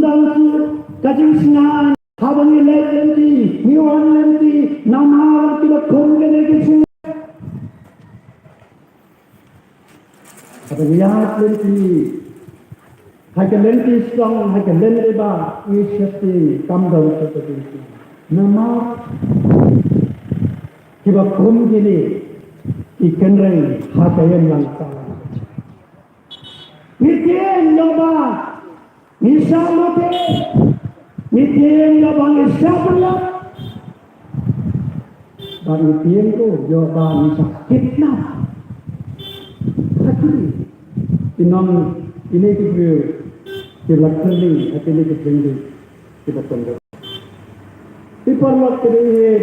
Sundang kajing singan habang ilenti niwan lenti namar kita kongkene kisu habang yat lenti hakan lenti strong hakan lenti ba ishati kamdang seperti namar kita kongkene ikan rai hakayan langkah Nitien yoba nisalote nitien yoba nisabla bang nitien ko yoba nisakitna hati inam ini kita kelakoni hati ini kita tinggi kita tunggu diperlukan ini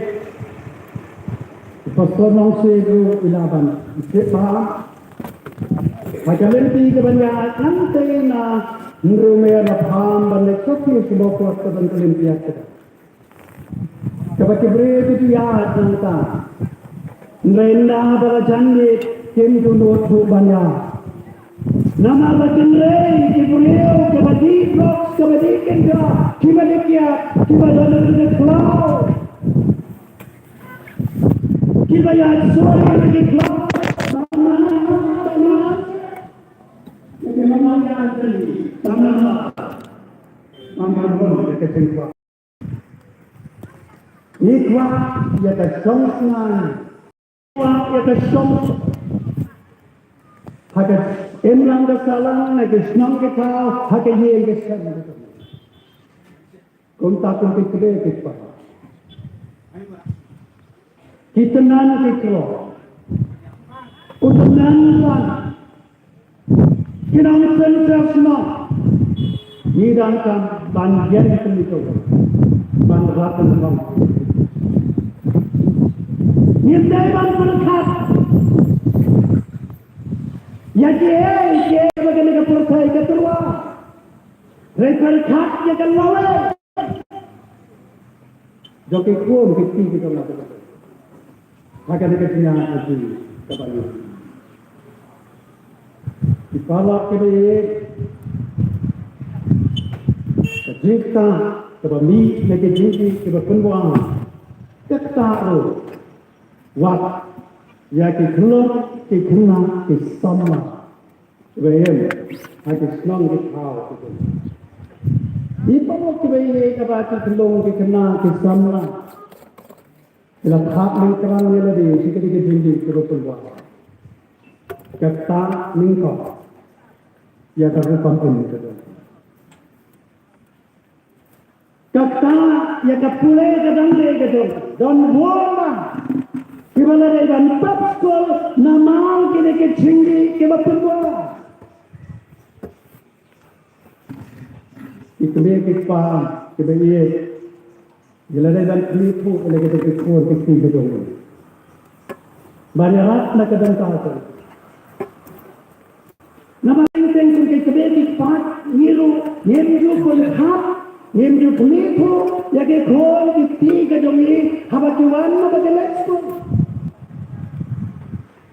pasal itu ilaban kita Hajalenti kebanyakan nanti na nurumaya paham balik satu sebab kuat kebanyakan pihak kita. Kebanyakan itu ya nanti. Nrenda pada janji kim dulu tu banyak. Nama berjenre kibulio kebanyakan blok kebanyakan dia kibalikia kibadalan kelau. Kibayat suara kelau. Nikwa ya kesongsan, ya kesong, hakat emlang kesalang, kesnong ketau, hakat yang kesang. Kontak untuk kita. Kita nan kita, untuk nan lan. Kinang sentrasna nidangkan banjir itu bandratan bang nidaiban berkat ya je bagaimana percaya ketua berkat ya kalau joki kuom kiti kita lakukan akan dikasihnya itu kepada Ipalak kini kejita kebami kejiti kebenuang ketaru wat ya kekelok kekena kesama bayam hati senang kekau itu Ipalak kini kebaca kelong kekena kesama bila hak mengkerang melodi sikit kejiti kebenuang kata mingkau ya dari kampung itu. Kata ya kapule kadang itu dan bola. Kibala dan papskol nama kini kecinggi kibapun bola. Itu dia kita kibaya. Bila dan kelipu oleh kita kekuat kecinggi itu. Banyak nak kadang tahu. Nama yang kebeli part niru niru kolhat niru kelipu ya ke kol di tiga demi habajuan apa jelasku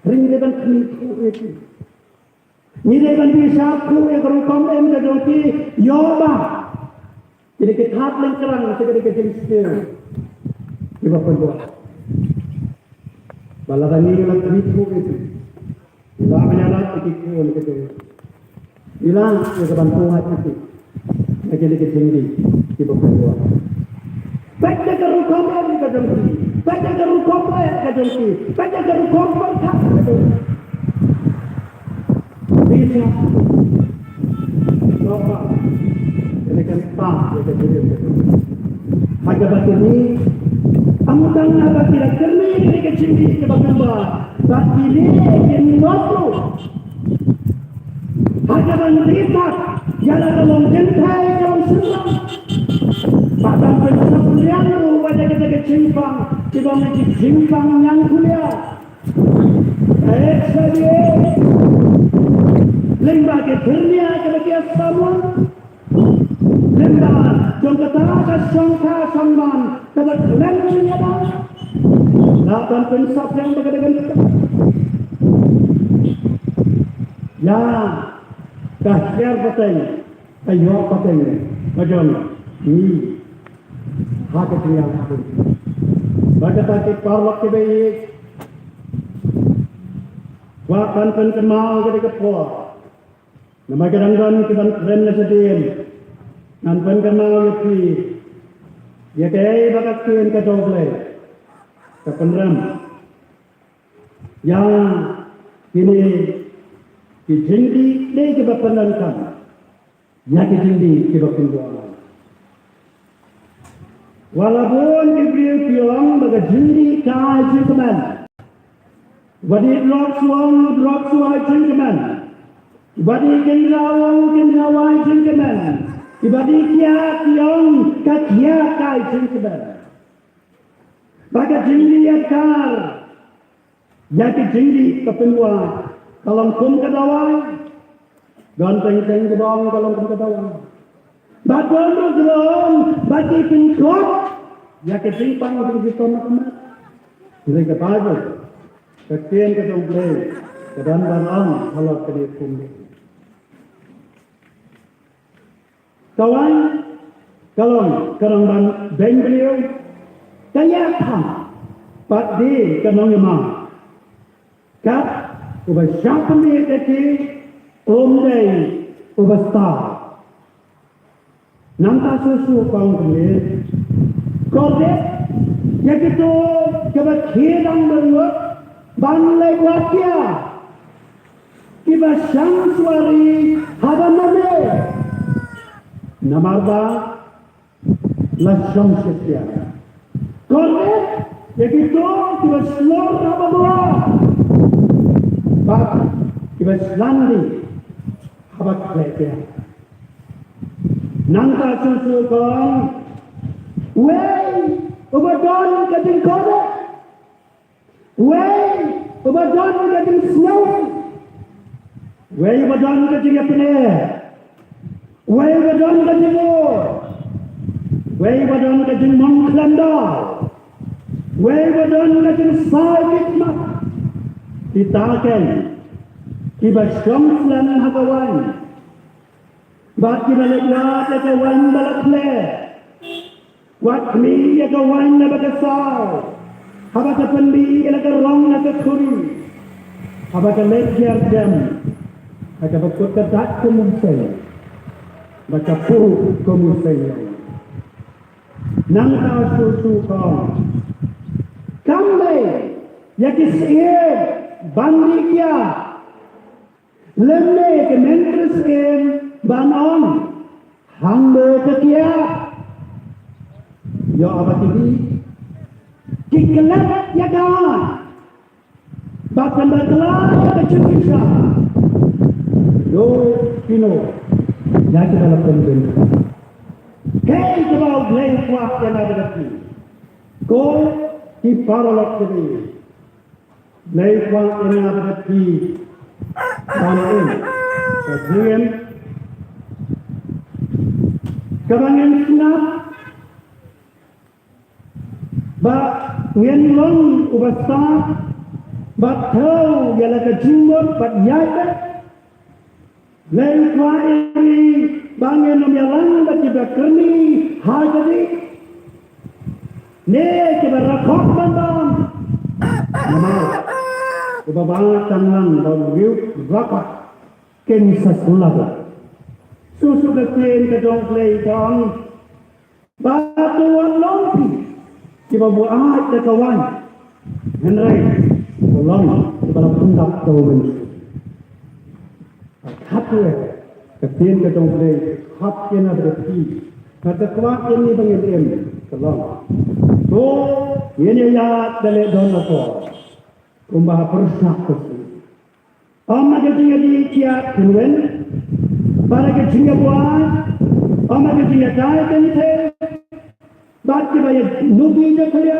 ring leban kelipu itu niru leban bisa ku ya kalau kamu jadi yoba jadi kita lengkerang segera kejenisnya coba pendua baladan niru leban kelipu itu Ila menyalat ikut gitu. Ila ya kebantu hati. Jadi ketinggi di bawah. Baca kerukuman di kejengki. Baca kerukuman di kejengki. Baca kerukuman tak ada. Bisa. Coba. Jadi kan tak jadi jadi. Harga batu ini. Amudan apa tidak kerni di ketinggi di bawah. Tapi ini yang mampu hanya menderita ialah dalam jentai dalam senang padahal pencabulian pada kita kecimpang kita menjadi cimpang yang kuliah saja lembaga dunia kebagia samun lembaga jangkata sangka samban kebetulan menyadar Lapan pensap yang berkata-kata kita. Ya, kahsiar patay. ayo patenge bajon ni hak kriya aku bagata ke parlok ke bayi wa kan kenal ke kepo nama kadang-kadang ke dan keren sedih nan kenal yuki ya kaya bakat kien ke doble ke penram yang kini dijindi ni ke bapanankan ya dijindi ke bapinduan walaupun diberi pilang baga jindi kai jingkeman wadi drop suai jingkeman wadi kenrawai jingkeman wadi kia kiong kakia kai jingkeman baga jindi akar ya jindi kepinduan kalau kum kedawai ganteng kedawai kalau kum kedawai Bagono gelom, bagi pingkot, ya ketimpang untuk ditolak. Jadi kepada, kekian ketomplay, kedan barang kalau kini kumbi. Kawan, kalau kerang ban beng beliau, kaya pam, pat di kenong imam. Kat, ubah siapa ni kaki, day, ubah star. Nanta susu kaum kemudian, kordet, ya gitu, coba kira berbuat, banlai wakia, kiba syamsuari, haba nabe, namarba, lasyam setia. Kordet, ya gitu, kiba slor haba doa, bak, kiba slandi, haba kletia. Nangka susu kong, wey, ubadon kating kode, wey, ubadon kating snow, wey, ubadon kating apne, wey, ubadon kating or, wey, ubadon kating mongklanda, wey, ubadon kating sakit mak, ditaken, kiba syamslan hagawan. Bagi balik wat ya kawan balak le, wat kami ya kawan na bagasal, haba ka pendi ya kerong na kuri, haba ka lejar jam, haba ka kedat kemusai, baca puru kemusai. Nang tahu susu kau, kami ya kisah bandikia, lemme kementerian banon hamba kekia ya apa ini kikelat ya kawan bahkan berkelar kecil-kecil yo kino ya kita dalam pendidikan kaya sebab lain kuat yang ada lagi ko di paralog ini lain kuat yang ada lagi banon kemudian kabangan sunat ba ngien long ubasta ba thau yala ka jingor ba yata lain kwa ini bangen nom yalang ba tiba kerni hajadi ne ke ba rakhok bandam nama uba ba tanang ba wiu rakhok ken sasulaga susu kecil ke dong play dong batuan lompi kiba buat ke kawan henry tolong kepada pundak tahun hati kecil ke dong play hati yang ada di kata kuat ini bangin tolong to ini ya dale don apa kumbah persak tu amma jadi kiat kemudian para ke jinga buat, ama ke jinga kaya kan itu, baat ke bayar nubi je kaya,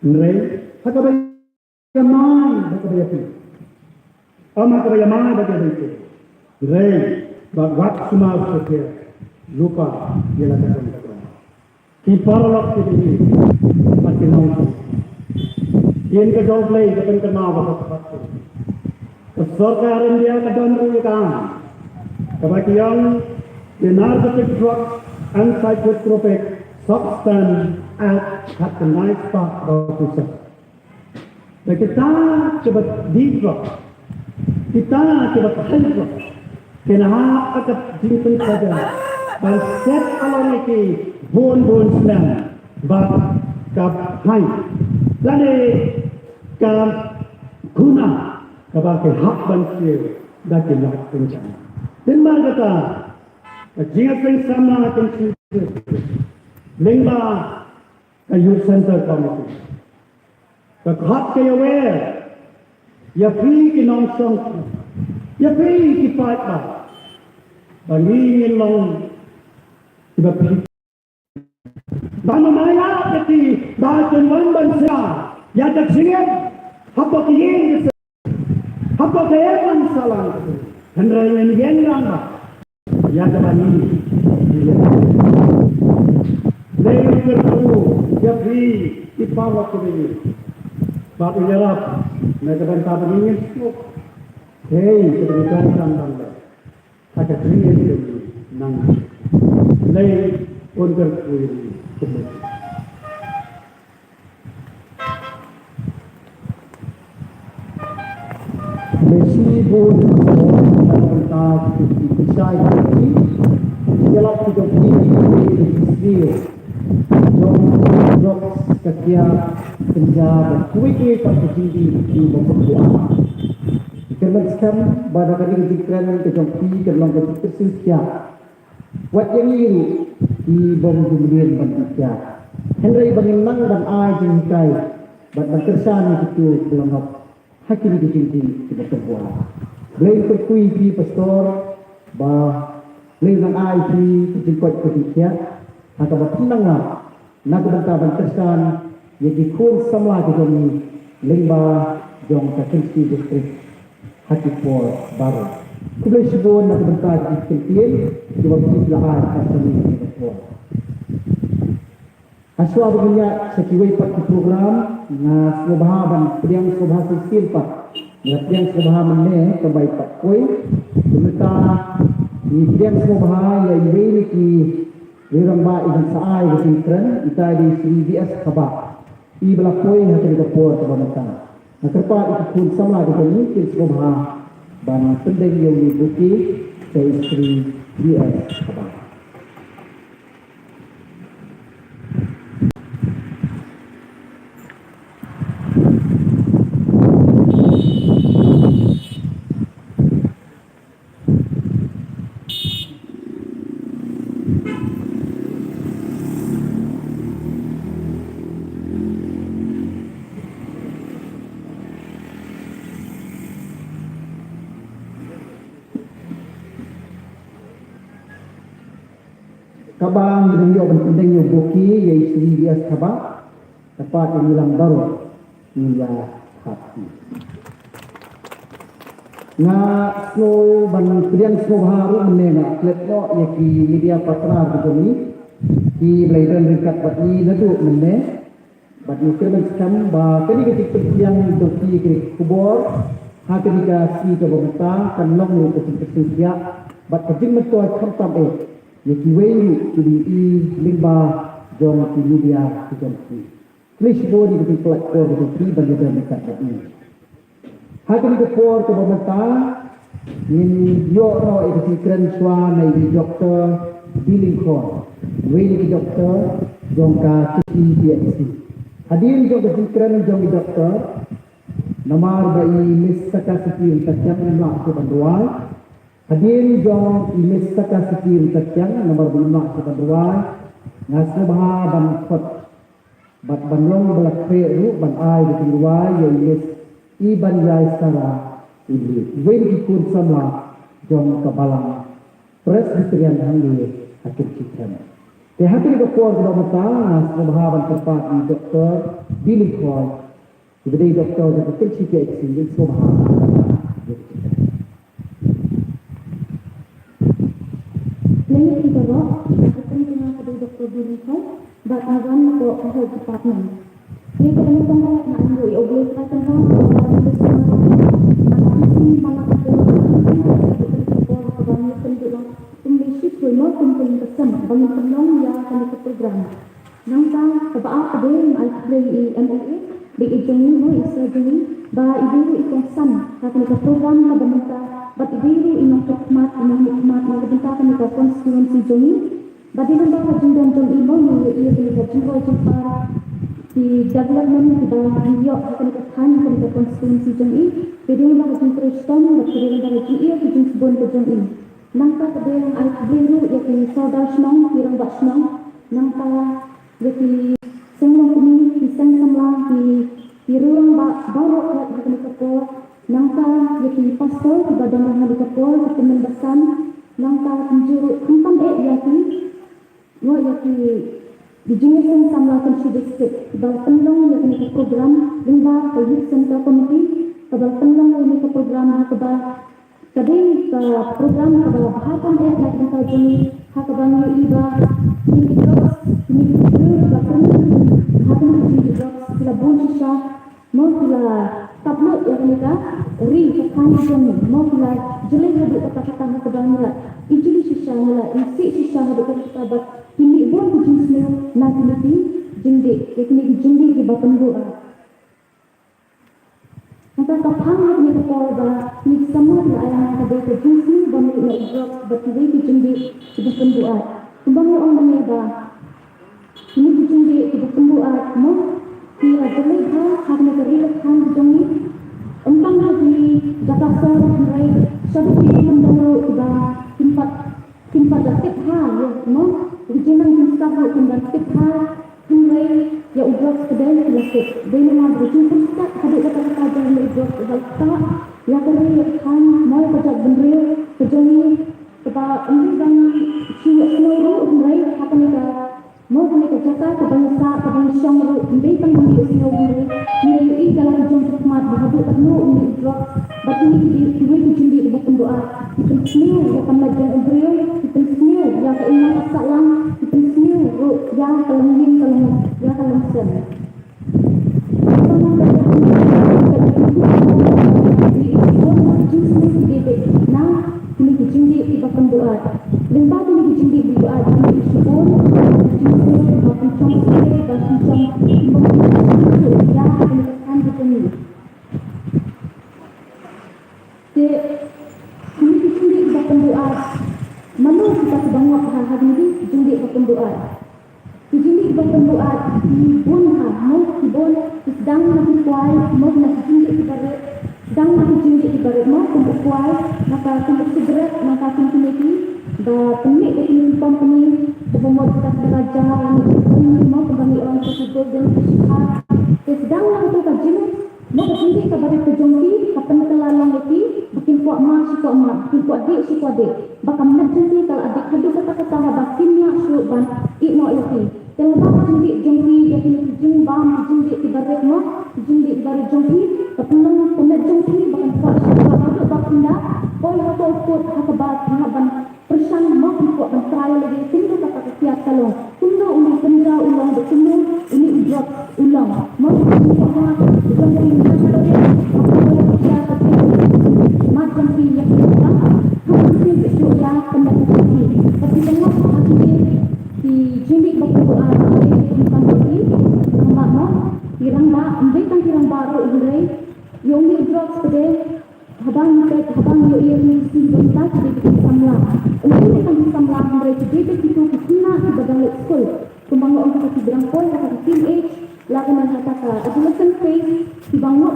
nrai, haka bayar mai, haka bayar pi, ama ke bayar mai bayar itu, nrai, baat semua sekian, lupa dia lakukan itu, kiparlok ini, pasti mau, yang kedua play, kepen kenal bapak, kesorkaran dia kedua rujukan. Kebagian the narcotic drugs and psychotropic substance at the night spot of the kita coba didrag, kita coba hydrog, kenapa akan jimpen saja, bal set alor ini bon slam, bal kap hai, lalu kap guna, kabal ke hak bansil, dah kelak pencang. Dan mana kata, jika saya sama akan lingba ke youth center committee. Cái khát cái aware, ya phi cái nong song, ya phi cái phải ba, và nghi lòng, thì bà phi, bà nó nói là cái gì, bà chân vấn bên xa, ya chắc xuyên, hấp bọc cái gì, hấp bọc cái em xa lăng, thành ra mình ghen ngang bà, ya chắc bà nghi, lấy cái khu, ya phi cái bao bọc cái gì. Bapak Ijarab, mereka bantah begini, hei, kebetulan tanda, agak ringan itu, nang, lay under kuil, Messi pun bantah percaya ini, ialah juga ini, jom sekian penjara kuih tak terjadi di bawah kerana sekarang pada kali dikirakan kejampi kerana ketersiap buat yang ini di bawah kemudian bantuan Henry bagaimana dan ai jengkai buat tersan itu kelengap hakim dijinti tidak terbuat lain terkui di pastor bah lain dan ai di jengkot ketika atau bertenang nak bantuan tersan jadi kun semua di sini lingba jong Kakensi distrik Hatipur baru. Kublai sebut nak bentar di Kentian di waktu belahan asli Hatipur. Aswa berminyak sekiwai pak program na sebahaban priang sebahasan silpa na priang sebahaman ne terbaik pak koi semerta di priang sebahaman yang ini ki rirang ba ikan saai kesintren ita di CBS khabak Ibla koi hati kapur kebanyakan. Nakerpa itu pun sama dengan mungkin semua ban pendek yang dibuki dari istri dia abang. Kabang dengan yo penting yo buki ya istri dia sabak tepat yang hilang baru dia hati. Nga snow ban krian snow baru menena kletno ya ki media patra begini di lain dekat batni ladu menne batni kemen skam ba kali ketik yang doki ke kubur hakika si ke bata kan long lu ke kesia bat kejing meto khamtam Yaki wei kini lingba jom ki media kijampi. Please go di platform di free bagi dan dekat ini. Hakim ke for ke bamata in yo no itu kren suana di doktor billing call. Wei di doktor jom ka CPC. Hadir jom ke kren jom di doktor nomor bai miss sakasiti takjam lah ke banduai. Hadir jom ilis saka sikir takyang nomor 5 sepaduai ngasih baha ban kot bat banlong balak peru ban ai di tingwai ya ilis iban yai sara ilis wen ikun sama jom kabalang presbyterian hangi akhir cikran ke hati ke por ke mata ngasih baha ban tempat di doktor Billy Croy jadi doktor ke kecil cikran ini semua Lain kita roh, kita tengah ada Dr. Bulikai, bakalan untuk health department. Ia kena tengah nak ambil obligasi tengah, bakalan bersama anak malah ada kebanyakan penduduk pembeli mau kumpul pesan bangun penolong ya kami ke program. Nangkang kebaak ada yang play MOA di ijeni mo isa jeni ba ibiru itong san kami ke program na banta ba ibiru inong hikmat na banta kami ke constituency jeni ba di nang ba jindan jong imo ni iya kami ke jiwa jempar di development di bawah video akan dikatakan kepada konstitusi jeng'i jadi memang akan teruskan berkira dari jeng'i ke jeng sebun ke jeng'i nangka pada yang air biru yaitu saudara senang kirang bak senang nangka yaitu semua kini pisang semlah di ruang bak baru akan dikatakan nangka yaitu pastor di badan yang dikatakan kita membasan nangka penjuru kempam yaitu di jenis samlakan sidistik bal penlong yang ini program lingba ke youth center committee bal penlong yang ini program ke kadang ke program ke bahasan nak kita jeni hak bang iba ini drugs ini bal penlong hakan ini drugs kila bunsha mau kila tablo yang ini ka ri kan jeni mau kila jelek hidup kata-kata ke bang ila ijili shisha ila isi shisha hidup kata ini pun jenisnya nanti jindi, teknik jindi di bawah doa. Maka kapang ni keluarga ni semua di ayam ada jenisnya banyak nak bertiga di jindi di bawah doa. Kembali orang mengira ini jindi di bawah doa, mau dia jelek hanya kerja jindi. Entang lagi Jakarta mulai satu mendorong ida timpat detik ya, mau Bijinan kita berkembang hal mulai ya ubah kedai klasik. Dari mana berjumpa kita hadir kata-kata yang ubah ubah ya kerja mau kerja bener kerja ni kepada ini dan siapa seluruh mulai apa ni mau kami kerja kebanyakan kebanyakan mulai tentang seluruh mulai dalam jumpa mat berhadap penuh untuk ubah. Bagi ini dijumpa di bawah doa. Kita semua akan belajar ubah. Kita semua yang keinginan salam. Kita semua yang kelengin yang kelengsen. Nah, ini dijumpa di bawah doa. Lembah ini dijumpa di doa. Ini dijumpa di bawah contoh dan contoh yang akan dipenuhi. Ini dijumpa di bawah doa. Mana kita sebanyak hal-hal ini dijumpa di bawah doa. Dijumpa di bawah doa. Ibun mau ibun sedang nak kuai mau nak dijumpa di barat. Sedang nak dijumpa di barat mau kumpul kuai maka kumpul segera maka kumpul lagi. Dah penik ini company berumur kita belajar ini mau kembali orang tersebut dan bersihar. Sedang nak tu kajian mau dijumpa di barat kejongki kapan kelalang lagi. Makin kuat mak si kuat mak, makin kuat dik si kuat dik. Bakal menjadi kalau adik hadut kata-kata bakinnya syuban ikno lagi. Kalau bapa jendik jongki yang ini jengbam jendik ibarat mak jendik ibarat jongki kepelang pemet jongki bakal kuat syuban hadut bakinda. Boleh aku ikut hakabat haban persan mak kuat bertrai lagi tunggu kata kiat kalong. Tunggu umi kendra ulang bertemu ini idrak ulang. Mak kuat ulang dari mana macam yang kita hampir berdoa kembali tapi tengok akhirnya di jindi berdoa di pagi lama kirang baru mulai yang di drugs pada habang yo ini si bentar jadi kita samlah untuk kita samlah mulai jadi kita kena di badang school kembang orang kita bilang pun kita teenage lakukan kata adolescent phase dibangun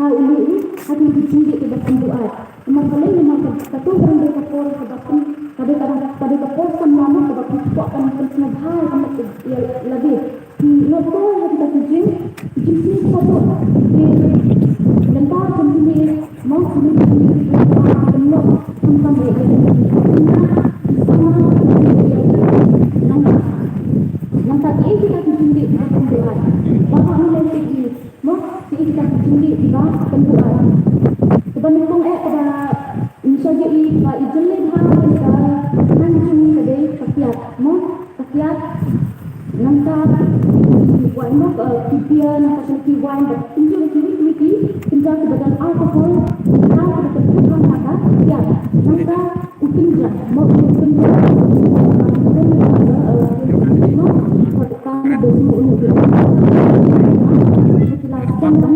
hal ini hati dijinjik di bawah doa. Masalah memang satu orang berkapor sebabkan pada kapor sama nama sebabkan kuatkan personal hal yang lebih. Lepas hati kita jin ni satu lempar sendiri mau sendiri penuh tentang mereka sama nampak ini kita dijinjik di bawah doa. Bapak mulai tinggi mau kita dijinjik di bawah doa. Kebanyakan pada misalnya ijelit hal cumi kedai kakiat, mau kakiat nanti buat nak kipian nak kasih wine, tunjuk kiri tinggal ke badan alkohol, hal kita teruskan mata kakiat, nanti pinjam mau pinjam pertama semua untuk jelaskan kan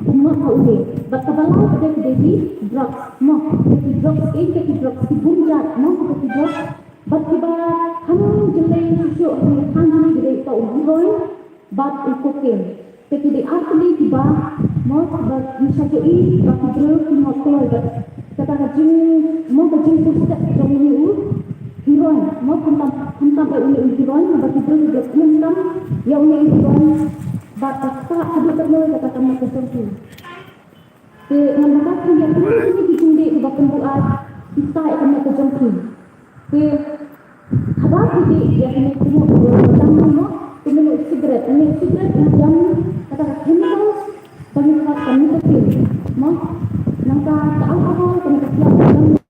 semua tahu deh bakabalau pada jadi drugs mau jadi drugs ini jadi drugs dibunjat mau jadi drugs batiba kamu jelai susu kamu jadi tahu heroin bat ikokin tapi di asli tiba mau bat misalnya ini batu drug di hotel kata kajing mau kajing pusat kami ni heroin mau hentam ini heroin batu drug juga hentam yang ini heroin bat tak ada terlalu kata kamu kesentu ke mendapatkan yang ini dicundik di bawah pembuat kita akan kejangkau ke kabar ini yang ini semua pertama minum cigarette yang kata chemicals kami kami kecil mau nangka apa kami kecil